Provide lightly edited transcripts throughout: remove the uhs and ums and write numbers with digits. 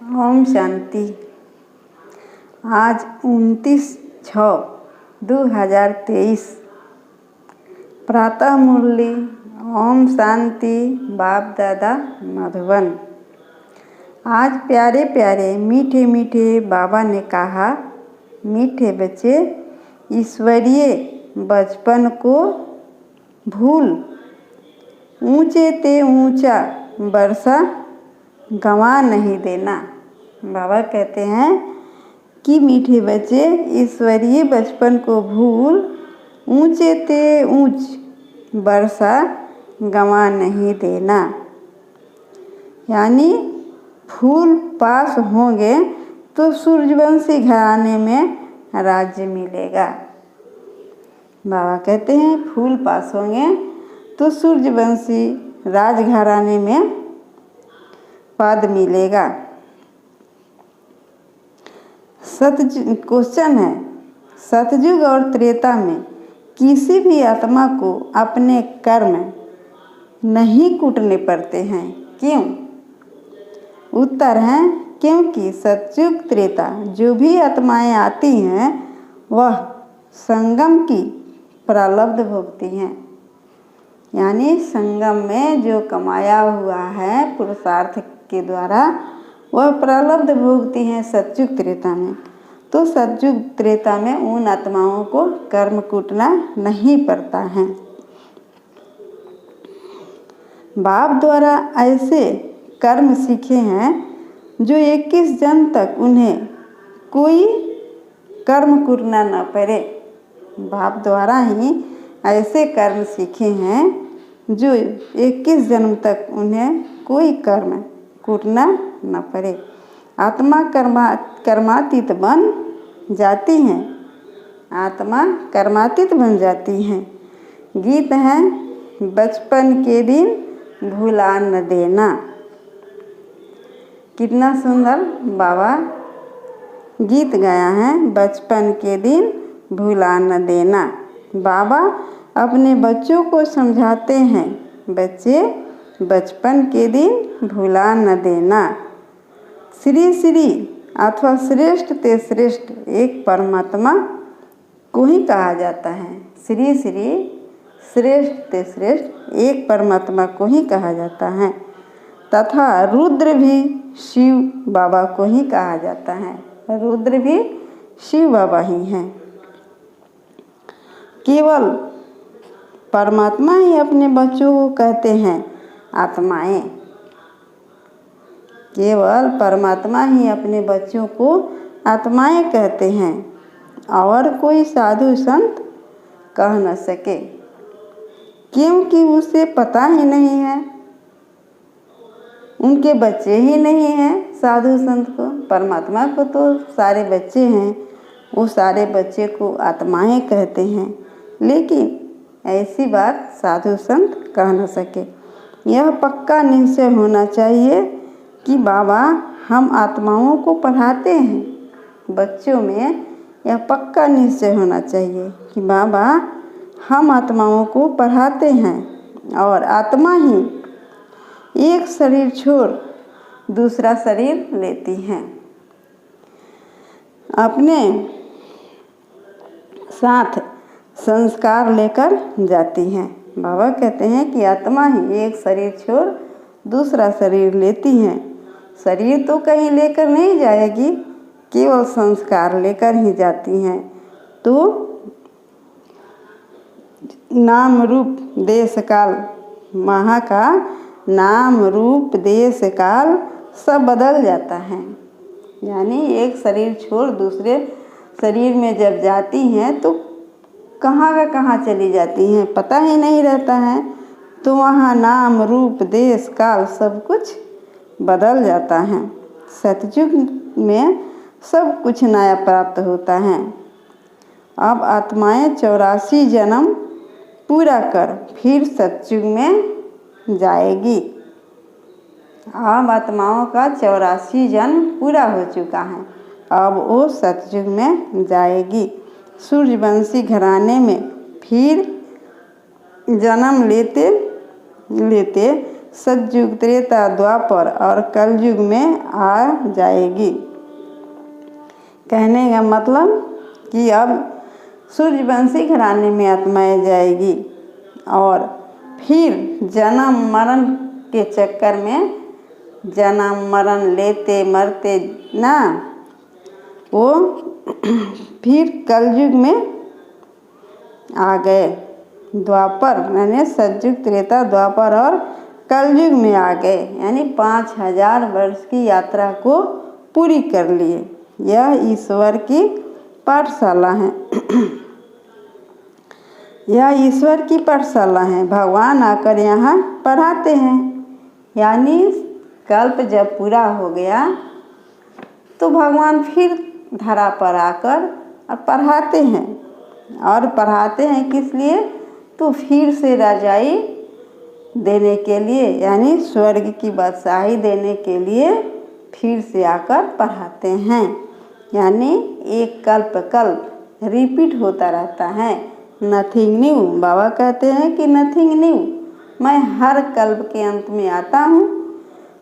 ओम शांति। आज 29/6/2023 प्रातः मुरली। ओम शांति। बाप दादा मधुबन। आज प्यारे प्यारे मीठे मीठे बाबा ने कहा, मीठे बच्चे ईश्वरीय बचपन को भूल ऊंचे ते ऊंचा वर्षा गंवा नहीं देना। बाबा कहते हैं कि मीठे बच्चे ईश्वरीय बचपन को भूल ऊंचे ते ऊंच वर्षा गंवा नहीं देना। यानी फूल पास होंगे तो सूर्यवंशी घराने में राज्य मिलेगा। बाबा कहते हैं फूल पास होंगे तो सूर्यवंशी राजघराने में पद मिलेगा। क्वेश्चन है, सतयुग और त्रेता में किसी भी आत्मा को अपने कर्म नहीं कूटने पड़ते हैं, क्यों? उत्तर है क्योंकि सतयुग त्रेता जो भी आत्माएं आती हैं वह संगम की प्रारब्ध भोगती हैं। यानी संगम में जो कमाया हुआ है पुरुषार्थ के द्वारा वह प्रारब्ध भोगती हैं सतयुग त्रेता में। तो सतयुग त्रेता में उन आत्माओं को कर्म कूटना नहीं पड़ता है। बाप द्वारा ऐसे कर्म सीखे हैं जो 21 जन्म तक उन्हें कोई कर्म कूटना न पड़े। बाप द्वारा ही ऐसे कर्म सीखे हैं जो 21 जन्म तक उन्हें कोई कर्म कूटना न पड़े। आत्मा कर्मातीत बन जाती हैं। आत्मा कर्मातीत बन जाती हैं। गीत है बचपन के दिन भुला न देना। कितना सुंदर बाबा गीत गाया है, बचपन के दिन भुला न देना। बाबा अपने बच्चों को समझाते हैं, बच्चे बचपन के दिन भुला न देना। श्री श्री अथवा श्रेष्ठ ते श्रेष्ठ एक परमात्मा को ही कहा जाता है। श्री श्री श्रेष्ठ ते श्रेष्ठ एक परमात्मा को ही कहा जाता है तथा रुद्र भी शिव बाबा को ही कहा जाता है। रुद्र भी शिव बाबा ही हैं। केवल परमात्मा ही अपने बच्चों को कहते हैं आत्माएं। केवल परमात्मा ही अपने बच्चों को आत्माएं कहते हैं और कोई साधु संत कह न सके, क्योंकि उसे पता ही नहीं है। उनके बच्चे ही नहीं हैं साधु संत को। परमात्मा को तो सारे बच्चे हैं, वो सारे बच्चे को आत्माएं कहते हैं, लेकिन ऐसी बात साधु संत कह न सके। यह पक्का निश्चय होना चाहिए कि बाबा हम आत्माओं को पढ़ाते हैं। बच्चों में यह पक्का निश्चय होना चाहिए कि बाबा हम आत्माओं को पढ़ाते हैं और आत्मा ही एक शरीर छोड़ दूसरा शरीर लेती हैं। अपने साथ संस्कार लेकर जाती हैं। बाबा कहते हैं कि आत्मा ही एक शरीर छोड़ दूसरा शरीर लेती हैं। शरीर तो कहीं लेकर नहीं जाएगी, केवल संस्कार लेकर ही जाती हैं। तो नाम रूप देश काल महा का नाम रूप देश काल सब बदल जाता है। यानी एक शरीर छोड़ दूसरे शरीर में जब जाती हैं तो कहाँ का कहाँ चली जाती हैं पता ही नहीं रहता है। तो वहाँ नाम रूप देश काल सब कुछ बदल जाता है। सतयुग में सब कुछ नया प्राप्त होता है। अब आत्माएं 84 जन्म पूरा कर फिर सतयुग में जाएगी। अब आत्माओं का 84 जन्म पूरा हो चुका है, अब वो सतयुग में जाएगी। सूर्यवंशी घराने में फिर जन्म लेते लेते सतयुग त्रेता द्वापर और कलयुग में आ जाएगी। कहने का मतलब कि अब सूर्यवंशी घराने में आत्माएं जाएगी और फिर जन्म मरण के चक्कर में जन्म मरण लेते मरते ना, वो फिर कलयुग में आ गए। द्वापर यानी सतयुग त्रेता द्वापर और कलयुग में आ गए, यानी 5000 वर्ष की यात्रा को पूरी कर लिए। यह ईश्वर की पाठशाला है। यह ईश्वर की पाठशाला है। भगवान आकर यहाँ पढ़ाते हैं। यानी कल्प जब पूरा हो गया तो भगवान फिर धरा पर आकर और पढ़ाते हैं। और पढ़ाते हैं किस लिए? तो फिर से राजाई देने के लिए, यानी स्वर्ग की बादशाही देने के लिए फिर से आकर पढ़ाते हैं। यानी एक कल्प कल्प रिपीट होता रहता है। Nothing new. बाबा कहते हैं कि नथिंग न्यू। मैं हर कल्प के अंत में आता हूँ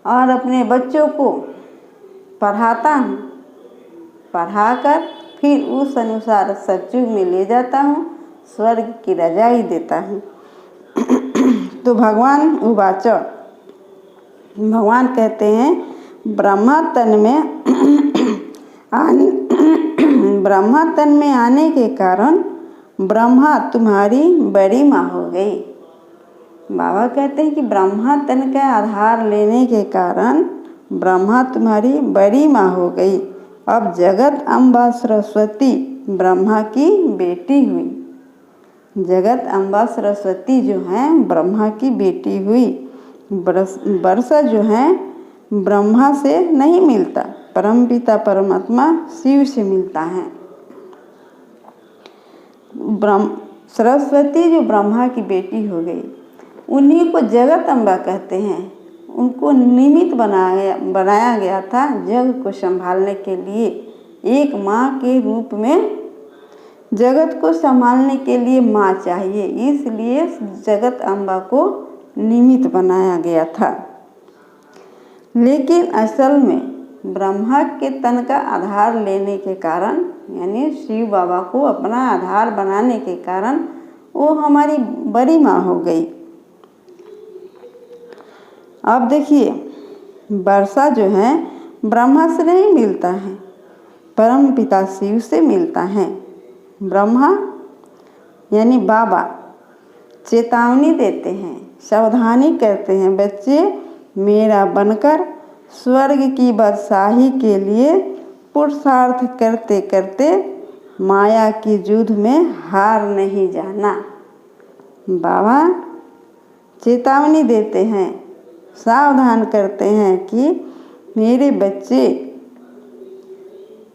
और अपने बच्चों को पढ़ाता हूँ, पढ़ाकर फिर उस अनुसार सतयुग में ले जाता हूँ, स्वर्ग की रजाई देता हूँ। तो भगवान उवाच, भगवान कहते हैं ब्रह्मा तन में आने के कारण ब्रह्मा तुम्हारी बड़ी माँ हो गई। बाबा कहते हैं कि ब्रह्मा तन का आधार लेने के कारण ब्रह्मा तुम्हारी बड़ी माँ हो गई। अब जगत अम्बा सरस्वती ब्रह्मा की बेटी हुई। जगत अम्बा सरस्वती जो है ब्रह्मा की बेटी हुई। वर्षा जो है ब्रह्मा से नहीं मिलता, परमपिता परमात्मा शिव से मिलता है। सरस्वती जो ब्रह्मा की बेटी हो गई, उन्हीं को जगत अम्बा कहते हैं। उनको निमित्त बनाया गया था जग को संभालने के लिए। एक माँ के रूप में जगत को संभालने के लिए माँ चाहिए, इसलिए जगत अम्बा को निमित्त बनाया गया था। लेकिन असल में ब्रह्मा के तन का आधार लेने के कारण, यानी शिव बाबा को अपना आधार बनाने के कारण वो हमारी बड़ी माँ हो गई। अब देखिए, वर्षा जो है ब्रह्मा से नहीं मिलता है, परम पिता शिव से मिलता है। ब्रह्मा यानी बाबा चेतावनी देते हैं, सावधानी करते हैं, बच्चे मेरा बनकर स्वर्ग की बादशाही के लिए पुरुषार्थ करते करते माया की युद्ध में हार नहीं जाना। बाबा चेतावनी देते हैं, सावधान करते हैं कि मेरे बच्चे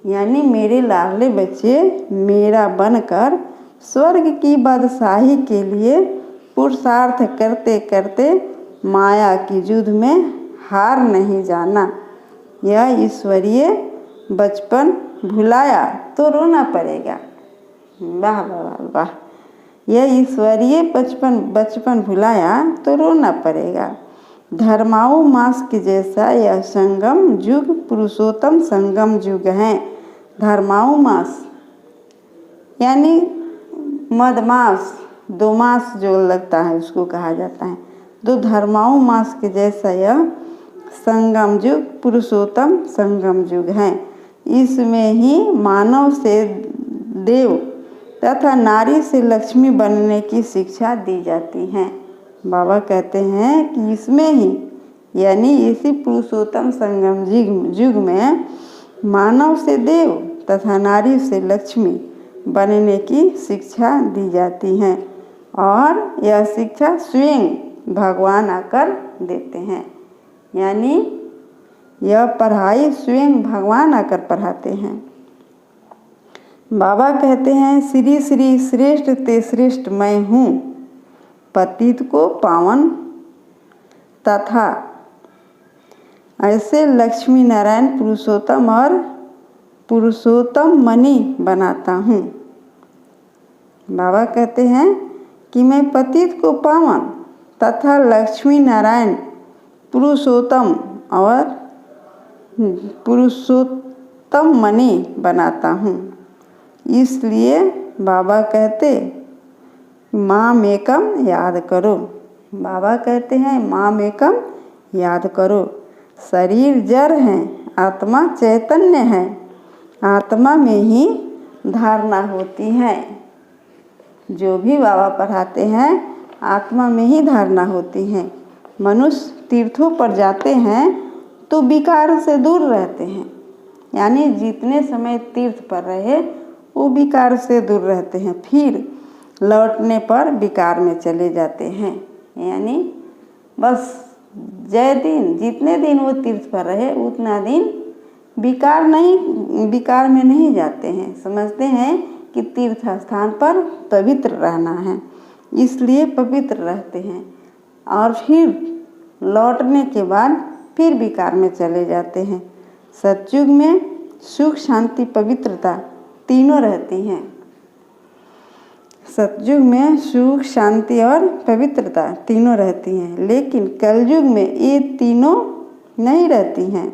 यानी मेरे लाडले बच्चे मेरा बनकर स्वर्ग की बादशाही के लिए पुरुषार्थ करते करते माया की युद्ध में हार नहीं जाना। यह ईश्वरीय बचपन भुलाया तो रोना पड़ेगा। वाह वाह वाह। यह ईश्वरीय बचपन भुलाया तो रोना पड़ेगा। धर्माऊ मास के जैसा यह संगम युग पुरुषोत्तम संगम युग है। धर्माऊ मास यानी मदमास, 2 मास जो लगता है उसको कहा जाता है। तो धर्माऊ मास के जैसा यह संगम युग पुरुषोत्तम संगम युग है। इसमें ही मानव से देव तथा नारी से लक्ष्मी बनने की शिक्षा दी जाती है। बाबा कहते हैं कि इसमें ही यानी इसी पुरुषोत्तम संगम युग में मानव से देव तथा नारी से लक्ष्मी बनने की शिक्षा दी जाती है। और यह शिक्षा स्वयं भगवान आकर देते हैं, यानी यह पढ़ाई स्वयं भगवान आकर पढ़ाते हैं। बाबा कहते हैं श्री श्री श्रेष्ठ ते श्रेष्ठ मैं हूँ, पतित को पावन तथा ऐसे लक्ष्मी नारायण पुरुषोत्तम और पुरुषोत्तम मणि बनाता हूँ। बाबा कहते हैं कि मैं पतित को पावन तथा लक्ष्मी नारायण पुरुषोत्तम और पुरुषोत्तम मणि बनाता हूँ। इसलिए बाबा कहते माम एकम याद करो। बाबा कहते हैं माम एकम याद करो। शरीर जड़ है, आत्मा चैतन्य है। आत्मा में ही धारणा होती है। जो भी बाबा पढ़ाते हैं आत्मा में ही धारणा होती है। मनुष्य तीर्थों पर जाते हैं तो विकार से दूर रहते हैं, यानी जितने समय तीर्थ पर रहे वो विकार से दूर रहते हैं। फिर लौटने पर विकार में चले जाते हैं, यानी बस जितने दिन वो तीर्थ पर रहे उतना दिन विकार में नहीं जाते हैं। समझते हैं कि तीर्थ स्थान पर पवित्र रहना है, इसलिए पवित्र रहते हैं और फिर लौटने के बाद फिर विकार में चले जाते हैं। सतयुग में सुख शांति पवित्रता तीनों रहती हैं। सतयुग में सुख शांति और पवित्रता तीनों रहती हैं, लेकिन कलयुग में ये तीनों नहीं रहती हैं।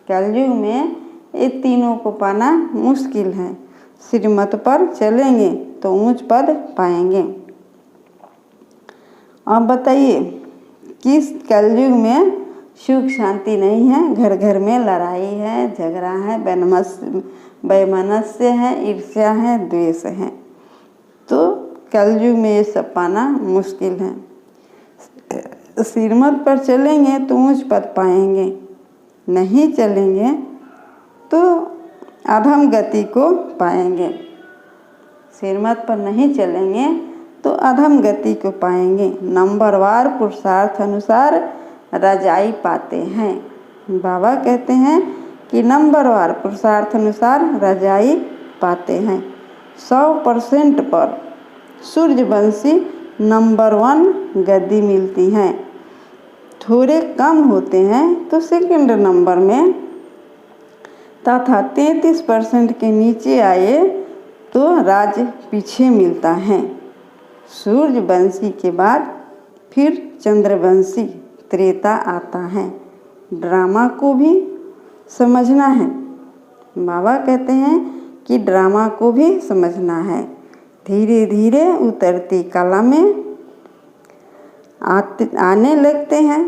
कलयुग में ये तीनों को पाना मुश्किल है। श्रीमत पर चलेंगे तो ऊंच पद पाएंगे। अब बताइए किस कलयुग में सुख शांति नहीं है? घर घर में लड़ाई है, झगड़ा है, वैमनस्य है, ईर्ष्या है, द्वेष है। तो कलयुग में ये सब पाना मुश्किल है। श्रीमत पर चलेंगे तो ऊंच पद पाएंगे, नहीं चलेंगे तो अधम गति को पाएंगे। श्रीमत पर नहीं चलेंगे तो अधम गति को पाएंगे। नंबरवार पुरुषार्थ अनुसार रजाई पाते हैं। बाबा कहते हैं कि नंबरवार पुरुषार्थ अनुसार रजाई पाते हैं। 100% पर सूर्यवंशी नंबर 1 गद्दी मिलती है। थोड़े कम होते हैं तो सेकंड नंबर में, तथा 33% के नीचे आए तो राज्य पीछे मिलता है। सूर्यवंशी के बाद फिर चंद्रवंशी त्रेता आता है। ड्रामा को भी समझना है। बाबा कहते हैं कि ड्रामा को भी समझना है। धीरे धीरे उतरती कला में आने लगते हैं,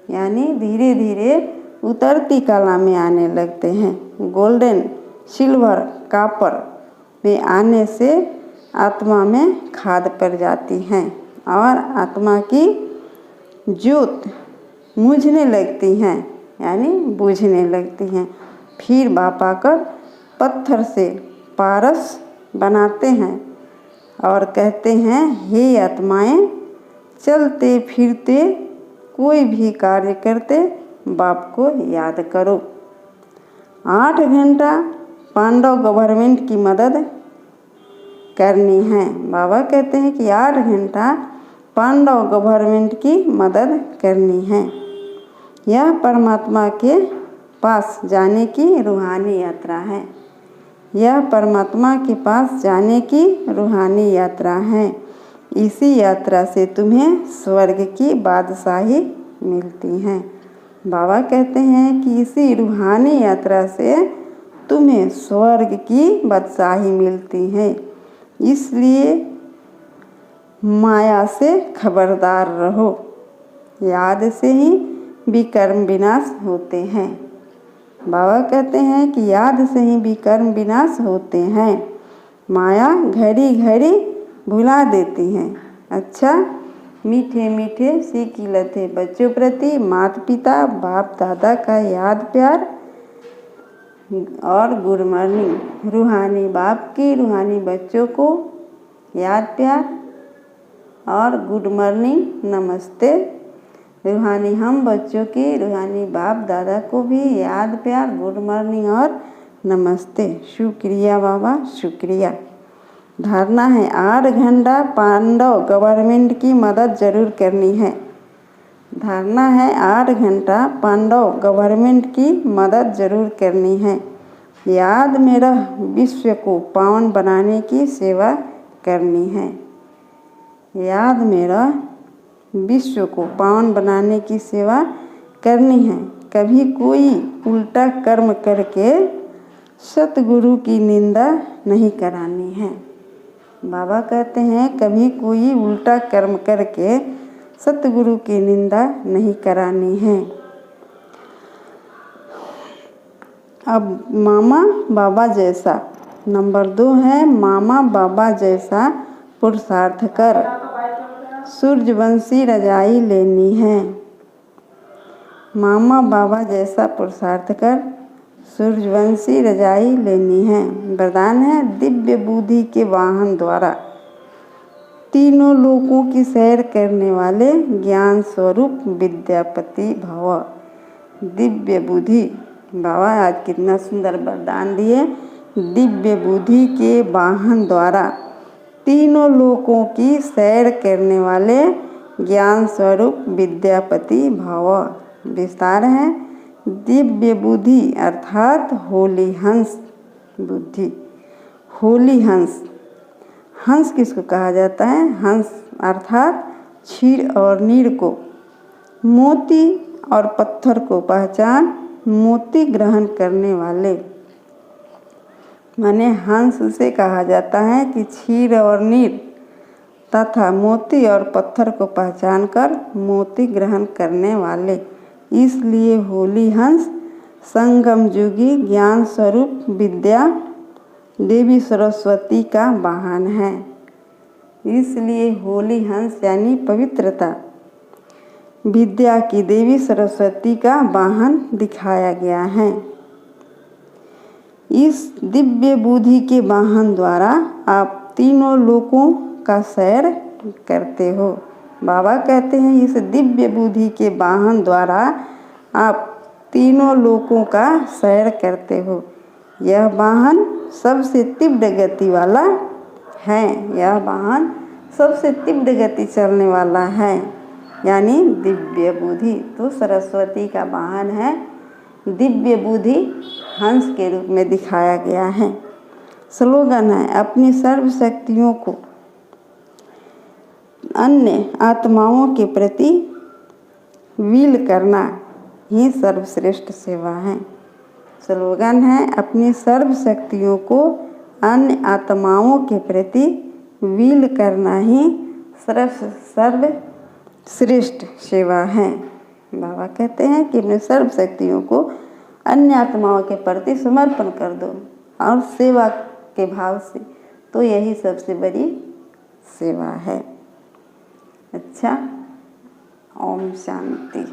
यानी धीरे धीरे उतरती कला में आने लगते हैं। गोल्डन, सिल्वर, कॉपर में आने से आत्मा में खाद पड़ जाती हैं और आत्मा की ज्योत मुझने लगती हैं, यानी बुझने लगती हैं। फिर बाप आकर पत्थर से पारस बनाते हैं और कहते हैं हे आत्माएं, चलते फिरते कोई भी कार्य करते बाप को याद करो। 8 घंटा पांडव गवर्नमेंट की मदद करनी है। बाबा कहते हैं कि 8 घंटा पांडव गवर्नमेंट की मदद करनी है। यह परमात्मा के पास जाने की रूहानी यात्रा है। यह परमात्मा के पास जाने की रूहानी यात्रा है। इसी यात्रा से तुम्हें स्वर्ग की बादशाही मिलती है। बाबा कहते हैं कि इसी रूहानी यात्रा से तुम्हें स्वर्ग की बादशाही मिलती है। इसलिए माया से खबरदार रहो। याद से ही विकर्म विनाश होते हैं। बाबा कहते हैं कि याद से ही विकर्म विनाश होते हैं। माया घड़ी घड़ी भुला देती हैं। अच्छा, मीठे मीठे सी किलत है बच्चों प्रति माता पिता बाप दादा का याद प्यार और गुड मॉर्निंग। रूहानी बाप की रूहानी बच्चों को याद प्यार और गुड मॉर्निंग नमस्ते। रूहानी हम बच्चों की रूहानी बाप दादा को भी याद प्यार गुड मॉर्निंग और नमस्ते। शुक्रिया बाबा, शुक्रिया। धारणा है 8 घंटा पांडव गवर्नमेंट की मदद जरूर करनी है। धारणा है 8 घंटा पांडव गवर्नमेंट की मदद जरूर करनी है। याद में रह विश्व को पावन बनाने की सेवा करनी है। याद में रह विश्व को पावन बनाने की सेवा करनी है। कभी कोई उल्टा कर्म करके सतगुरु की निंदा नहीं करानी है। बाबा कहते हैं कभी कोई उल्टा कर्म करके सतगुरु की निंदा नहीं करानी है। अब मामा बाबा जैसा नंबर 2 है, मामा बाबा जैसा पुरुषार्थ कर सूर्यवंशी रजाई लेनी है। मामा बाबा जैसा पुरुषार्थ कर सूर्यवंशी रजाई लेनी है। वरदान है दिव्य बुद्धि के वाहन द्वारा तीनों लोकों की सैर करने वाले ज्ञान स्वरूप विद्यापति भव। दिव्य बुद्धि, बाबा आज कितना सुंदर वरदान दिए। दिव्य बुद्धि के वाहन द्वारा तीनों लोकों की सैर करने वाले ज्ञान स्वरूप विद्यापति भव। विस्तार है दिव्य बुद्धि अर्थात होली हंस बुद्धि। होली हंस, हंस किसको कहा जाता है? हंस अर्थात क्षीर और नीर को, मोती और पत्थर को पहचान मोती ग्रहण करने वाले। माने हंस से कहा जाता है कि क्षीर और नीर तथा मोती और पत्थर को पहचान कर मोती ग्रहण करने वाले, इसलिए होली हंस संगम युगी ज्ञान स्वरूप विद्या देवी सरस्वती का वाहन है। इसलिए होली हंस यानी पवित्रता विद्या की देवी सरस्वती का वाहन दिखाया गया है। इस दिव्य बुद्धि के वाहन द्वारा आप तीनों लोकों का सैर करते हो। बाबा कहते हैं इस दिव्य बुद्धि के वाहन द्वारा आप तीनों लोकों का सैर करते हो। यह वाहन सबसे तीव्र गति वाला है। यह वाहन सबसे तीव्र गति चलने वाला है, यानी दिव्य बुद्धि। तो सरस्वती का वाहन है दिव्य बुद्धि, हंस के रूप में दिखाया गया है। स्लोगन है अपनी सर्व शक्तियों को अन्य आत्माओं के प्रति विल करना ही सर्वश्रेष्ठ सेवा है। स्लोगन है अपनी सर्व शक्तियों को अन्य आत्माओं के प्रति विल करना ही सर्वश्रेष्ठ सेवा है। बाबा कहते हैं कि अपने सर्व शक्तियों को अन्य आत्माओं के प्रति समर्पण कर दो और सेवा के भाव से, तो यही सबसे बड़ी सेवा है। अच्छा, ओम शांति।